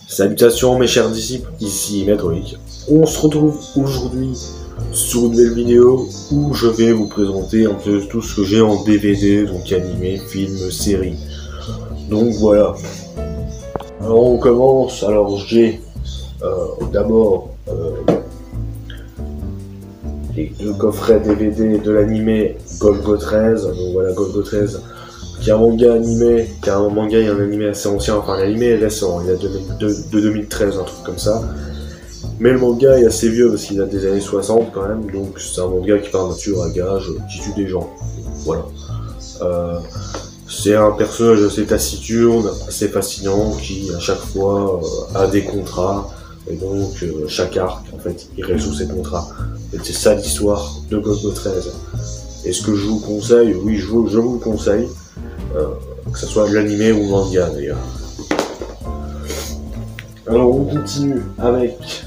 Salutations mes chers disciples, ici Maître Rick. On se retrouve aujourd'hui sur une nouvelle vidéo où je vais vous présenter un peu tout ce que j'ai en DVD, donc animé, film, série. Donc voilà. Alors on commence, alors j'ai d'abord les deux coffrets DVD de l'animé Golgo 13, donc voilà Golgo 13, qui est un manga animé, qui est un manga et un animé assez ancien, enfin l'animé est récent, il a de 2013, un truc comme ça. Mais le manga est assez vieux parce qu'il a des années 60 quand même, donc c'est un manga qui par nature à gage, qui tue des gens. Voilà. C'est un personnage assez taciturne, assez fascinant, qui à chaque fois a des contrats, et donc chaque arc, en fait, il résout ses contrats. Et c'est ça l'histoire de Golgo 13. Est-ce que je vous conseille? Oui, je vous le conseille, que ce soit l'animé ou le manga d'ailleurs. Alors on continue avec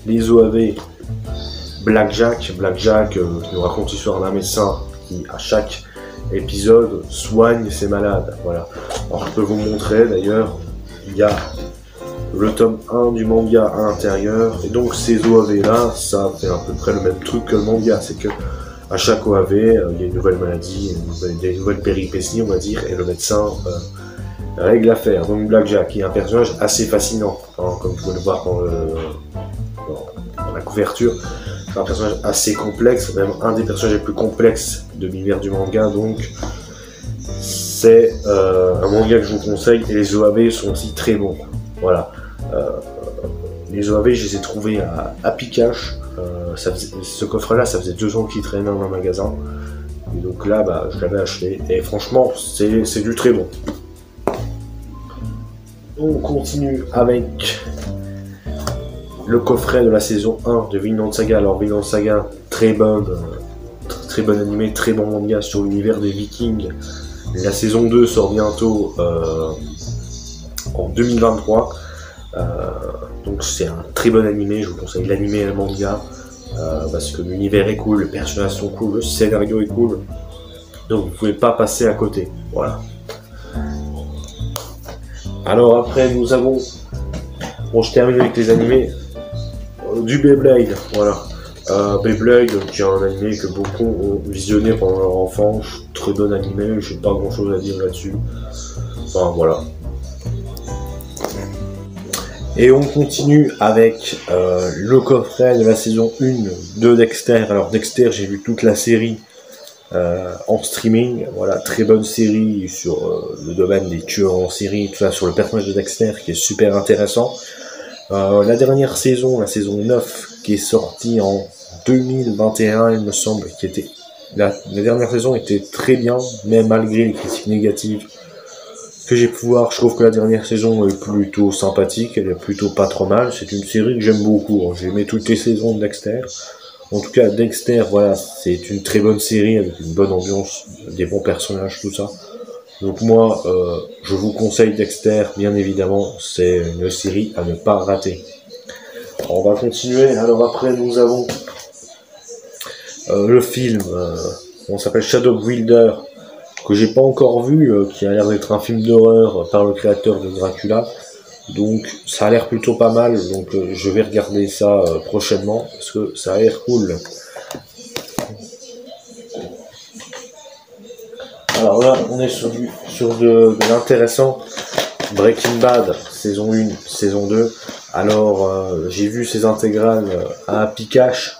les OAV Blackjack. Blackjack nous raconte l'histoire d'un médecin qui, à chaque épisode, soigne ses malades. Voilà. Alors je peux vous montrer d'ailleurs, il y a le tome 1 du manga à l'intérieur, et donc ces OAV là, ça fait à peu près le même truc que le manga, c'est que à chaque OAV, il y a une nouvelle maladie, des nouvelles péripéties on va dire, et le médecin règle l'affaire. Donc Blackjack, qui est un personnage assez fascinant, hein, comme vous pouvez le voir dans la couverture. C'est un personnage assez complexe, même un des personnages les plus complexes de l'univers du manga, donc c'est un manga que je vous conseille, et les OAV sont aussi très bons. Voilà. Les OAV, je les ai trouvés à Pikachu. Ce coffre-là, ça faisait 2 ans qu'il traînait dans un magasin. Et donc là, bah, je l'avais acheté. Et franchement, c'est du très bon. On continue avec le coffret de la saison 1 de Vinland Saga. Alors Vinland Saga, très bon animé, très bon manga sur l'univers des Vikings. La saison 2 sort bientôt en 2023. Donc c'est un très bon animé, je vous conseille l'animé et le manga, parce que l'univers est cool, les personnages sont cool, le scénario est cool, donc vous pouvez pas passer à côté. Voilà. Alors après nous avons, bon je termine avec les animés, du Beyblade, voilà. Beyblade, qui est un animé que beaucoup ont visionné pendant leur enfance, très bon animé, j'ai pas grand chose à dire là-dessus. Enfin voilà. Et on continue avec le coffret de la saison 1 de Dexter. Alors Dexter, j'ai vu toute la série en streaming. Voilà, très bonne série sur le domaine des tueurs en série, tout ça, sur le personnage de Dexter qui est super intéressant. La dernière saison, la saison 9, qui est sortie en 2021, il me semble, qui était la dernière saison était très bien, mais malgré les critiques négatives que j'ai pu voir, je trouve que la dernière saison est plutôt sympathique, elle est plutôt pas trop mal. C'est une série que j'aime beaucoup, j'ai aimé toutes les saisons de Dexter. En tout cas, Dexter, voilà, c'est une très bonne série avec une bonne ambiance, des bons personnages, tout ça. Donc moi, je vous conseille Dexter, bien évidemment, c'est une série à ne pas rater. Alors, on va continuer, alors après nous avons le film, on s'appelle Shadow Wilder, que j'ai pas encore vu, qui a l'air d'être un film d'horreur par le créateur de Dracula. Donc ça a l'air plutôt pas mal, donc je vais regarder ça prochainement, parce que ça a l'air cool. Alors là, on est sur de l'intéressant. Breaking Bad, saison 1, saison 2. Alors, j'ai vu ces intégrales à Pikachu.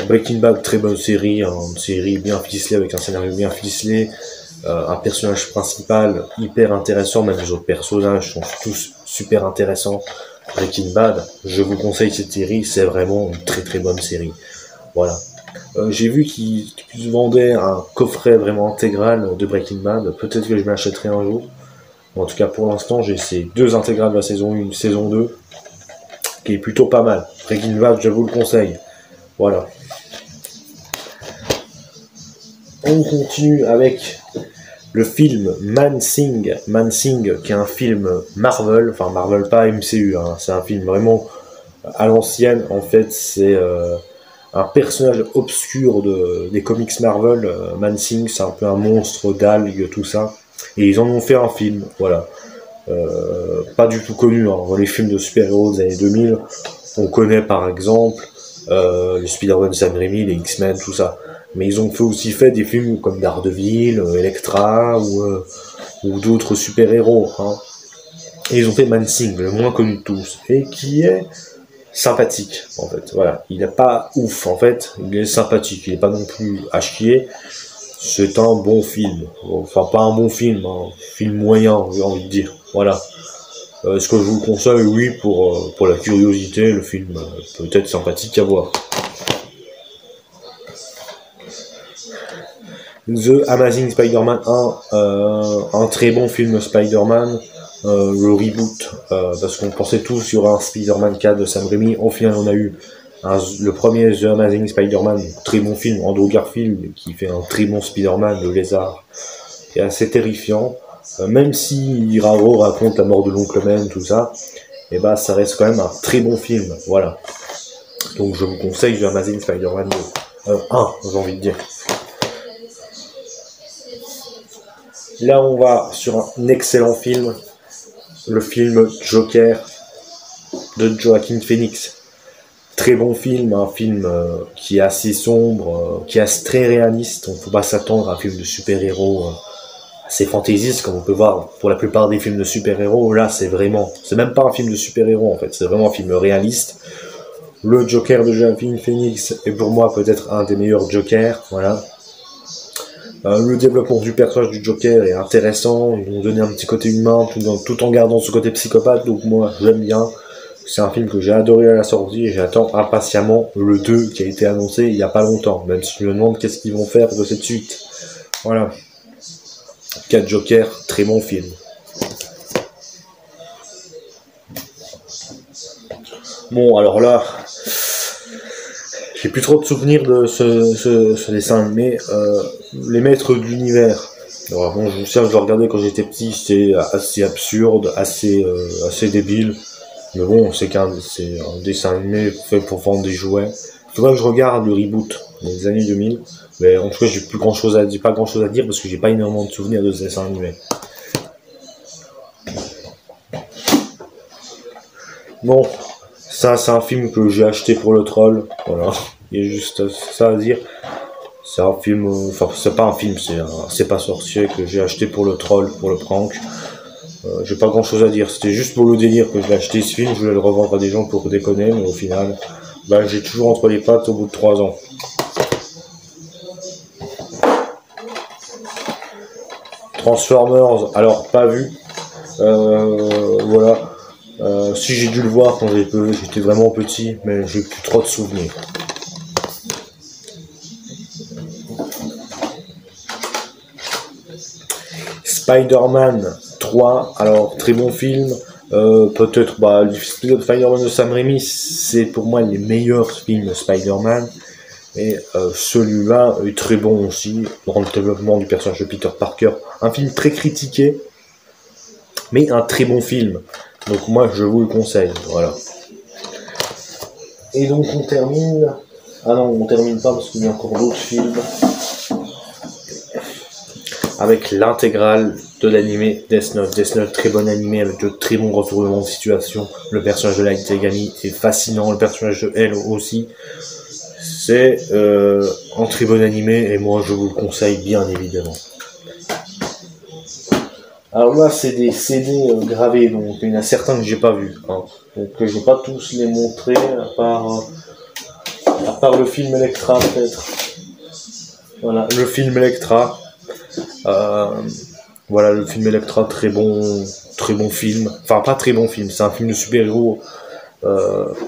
Breaking Bad, très bonne série, une série bien ficelée, avec un scénario bien ficelé. Un personnage principal hyper intéressant, même les autres personnages sont tous super intéressants. Breaking Bad, je vous conseille cette série, c'est vraiment une très très bonne série. Voilà. J'ai vu qu'ils vendaient un coffret vraiment intégral de Breaking Bad, peut-être que je m'achèterai un jour. En tout cas pour l'instant j'ai ces 2 intégrales de la saison 1, saison 2, qui est plutôt pas mal. Breaking Bad, je vous le conseille. Voilà. On continue avec le film Man Thing, qui est un film Marvel, enfin Marvel pas MCU, hein, c'est un film vraiment à l'ancienne. En fait, c'est un personnage obscur des comics Marvel. Man Thing, c'est un peu un monstre d'algues, tout ça, et ils en ont fait un film, voilà. pas du tout connus. Hein. Dans les films de super-héros des années 2000, on connaît par exemple les Spider-Man de Sam Raimi, les X-Men, tout ça. Mais ils ont aussi fait des films comme Daredevil, Elektra ou d'autres super-héros. Hein. Et ils ont fait Man Thing, le moins connu de tous, et qui est sympathique, en fait. Voilà, il n'est pas ouf, en fait, il est sympathique, il n'est pas non plus à chier. C'est un bon film. Enfin, pas un bon film, un film moyen, j'ai envie de dire. Voilà. Est-ce que je vous le conseille? Oui, pour la curiosité, le film peut être sympathique à voir. The Amazing Spider-Man 1, un très bon film Spider-Man, le reboot, parce qu'on pensait tous sur un Spider-Man 4 de Sam Raimi. Au final, on a eu le premier The Amazing Spider-Man, très bon film, Andrew Garfield, qui fait un très bon Spider-Man, le lézard, et assez terrifiant. Même si Raro raconte la mort de l'oncle Ben, tout ça, et bah ça reste quand même un très bon film, voilà. Donc je vous conseille The Amazing Spider-Man 1, j'ai envie de dire. Là on va sur un excellent film, le film Joker de Joaquin Phoenix. Très bon film, un film qui est assez sombre, qui est très réaliste. On ne faut pas s'attendre à un film de super-héros assez fantaisiste, comme on peut voir pour la plupart des films de super-héros. Là, c'est même pas un film de super-héros en fait, c'est vraiment un film réaliste. Le Joker de Joaquin Phoenix est pour moi peut-être un des meilleurs Jokers, voilà. Le développement du personnage du Joker est intéressant, ils vont donner un petit côté humain tout en gardant ce côté psychopathe, donc moi j'aime bien. C'est un film que j'ai adoré à la sortie et j'attends impatiemment le 2 qui a été annoncé il n'y a pas longtemps, même si je me demande qu'est-ce qu'ils vont faire de cette suite. Voilà. 4 Joker, très bon film. Bon, alors là, j'ai plus trop de souvenirs de ce dessin animé. Les Maîtres de l'Univers. Alors bon, je me souviens, je le regardais quand j'étais petit, c'était assez absurde, assez débile. Mais bon, c'est un dessin animé fait pour vendre des jouets. Il faudrait que je regarde le reboot des années 2000. Mais en tout cas, j'ai pas grand chose à dire parce que j'ai pas énormément de souvenirs de ce dessin animé. Bon, ça c'est un film que j'ai acheté pour le troll. Voilà, il y a juste ça à dire. C'est un film, enfin c'est pas un film, c'est pas sorcier que j'ai acheté pour le troll, pour le prank. J'ai pas grand chose à dire, c'était juste pour le délire que je l'ai acheté ce film, je voulais le revendre à des gens pour déconner, mais au final, bah, j'ai toujours entre les pattes au bout de 3 ans. Transformers, alors pas vu, voilà. Si j'ai dû le voir quand j'étais vraiment petit, mais j'ai plus trop de souvenirs. Spider-Man 3, alors très bon film. Peut-être le Spider-Man de Sam Raimi, c'est pour moi les meilleurs films de Spider-Man. Et celui-là est très bon aussi, dans le développement du personnage de Peter Parker. Un film très critiqué, mais un très bon film. Donc moi, je vous le conseille, voilà. Et donc on termine... Ah non, on termine pas parce qu'il y a encore d'autres films. Avec l'intégrale de l'animé Death Note. Death Note, très bon animé avec de très bons retournements de situation. Le personnage de Light Yagami est fascinant, le personnage de Elle aussi. C'est un très bon animé et moi je vous le conseille bien évidemment. Alors là c'est des CD gravés, donc il y en a certains que j'ai pas vus. Hein. Donc je vais pas tous les montrer à part le film Elektra peut-être. Voilà, le film Elektra. Voilà, le film Elektra, très bon film. Enfin, pas très bon film, c'est un film de super-héros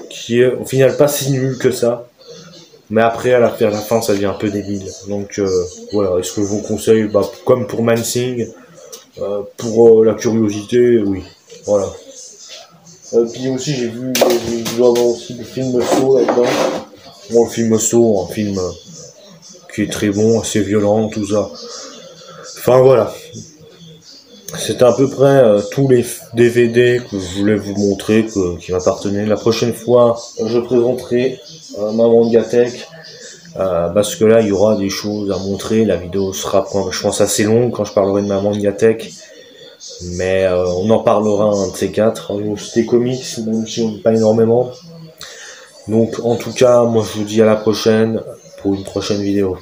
qui est au final pas si nul que ça. Mais après, à la fin, ça devient un peu débile. Donc, voilà, est-ce que je vous conseille, comme pour Man Thing, pour la curiosité, oui. Voilà. Puis aussi, j'ai vu aussi le film Saw là-dedans. Bon, le film Saw, un film qui est très bon, assez violent, tout ça. Enfin, voilà. C'est à peu près tous les DVD que je voulais vous montrer, qui m'appartenaient. La prochaine fois, je présenterai ma Mangatech, parce que là, il y aura des choses à montrer. La vidéo sera, je pense, assez longue quand je parlerai de ma Mangatech. Mais on en parlera un de ces quatre. C'était comics, même si on n'est pas énormément. Donc en tout cas, moi je vous dis à la prochaine pour une prochaine vidéo.